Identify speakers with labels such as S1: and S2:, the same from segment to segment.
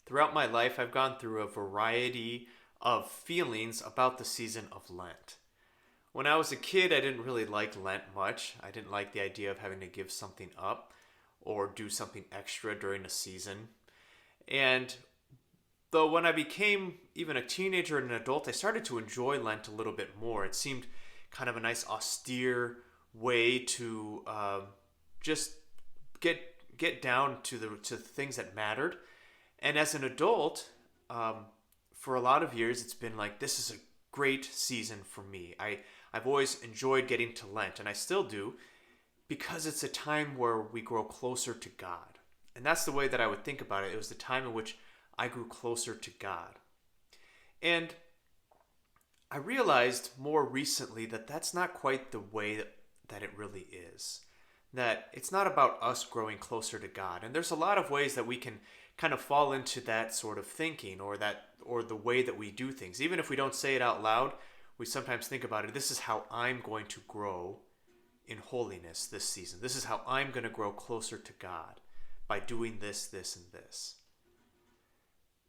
S1: Throughout my life, I've gone through a variety of feelings about the season of Lent. When I was a kid, I didn't really like Lent much. I didn't like the idea of having to give something up or do something extra during a season. And though when I became even a teenager and an adult, I started to enjoy Lent a little bit more. It seemed kind of a nice austere way to just get get down to the things that mattered. And as an adult, um, for a lot of years, it's been like this is a great season for me. I've always enjoyed getting to Lent, and I still do, because it's a time where we grow closer to God. And that's the way that I would think about it. It was the time in which I grew closer to God. And I realized more recently that that's not quite the way that it really is. That it's not about us growing closer to God. And there's a lot of ways that we can kind of fall into that sort of thinking or the way that we do things. Even if we don't say it out loud, we sometimes think about it. This is how I'm going to grow in holiness this season. This is how I'm going to grow closer to God by doing this, this, and this.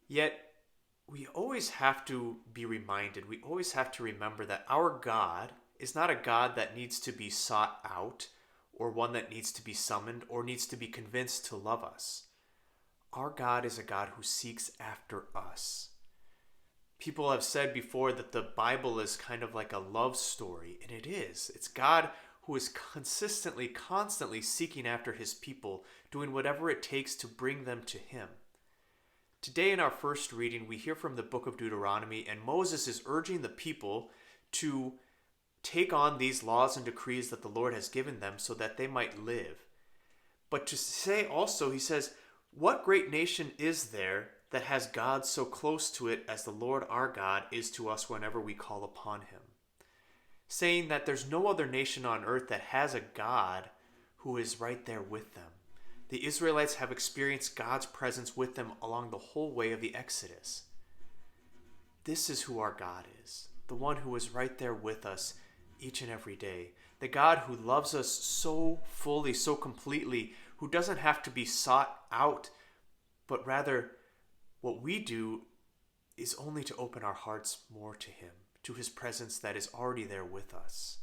S1: Yet, we always have to be reminded, we always have to remember that our God is not a God that needs to be sought out or one that needs to be summoned or needs to be convinced to love us. Our God is a God who seeks after us. People have said before that the Bible is kind of like a love story, and it is. It's God who is consistently, constantly seeking after his people, doing whatever it takes to bring them to him. Today, in our first reading, we hear from the book of Deuteronomy, and Moses is urging the people to take on these laws and decrees that the Lord has given them so that they might live. But to say also, he says, what great nation is there that has God so close to it as the Lord our God is to us whenever we call upon him? Saying that there's no other nation on earth that has a God who is right there with them. The Israelites have experienced God's presence with them along the whole way of the Exodus. This is who our God is, the one who is right there with us each and every day. The God who loves us so fully, so completely, who doesn't have to be sought out, but rather what we do is only to open our hearts more to him, to his presence that is already there with us.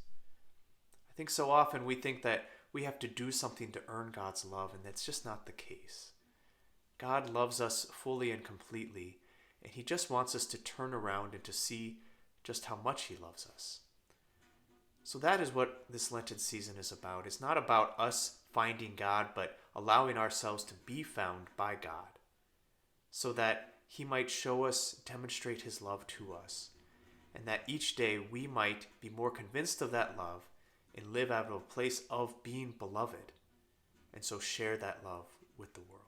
S1: I think so often we think that we have to do something to earn God's love, and that's just not the case. God loves us fully and completely, and he just wants us to turn around and to see just how much he loves us. So that is what this Lenten season is about. It's not about us finding God, but allowing ourselves to be found by God, so that he might show us, demonstrate his love to us, and that each day we might be more convinced of that love and live out of a place of being beloved, and so share that love with the world.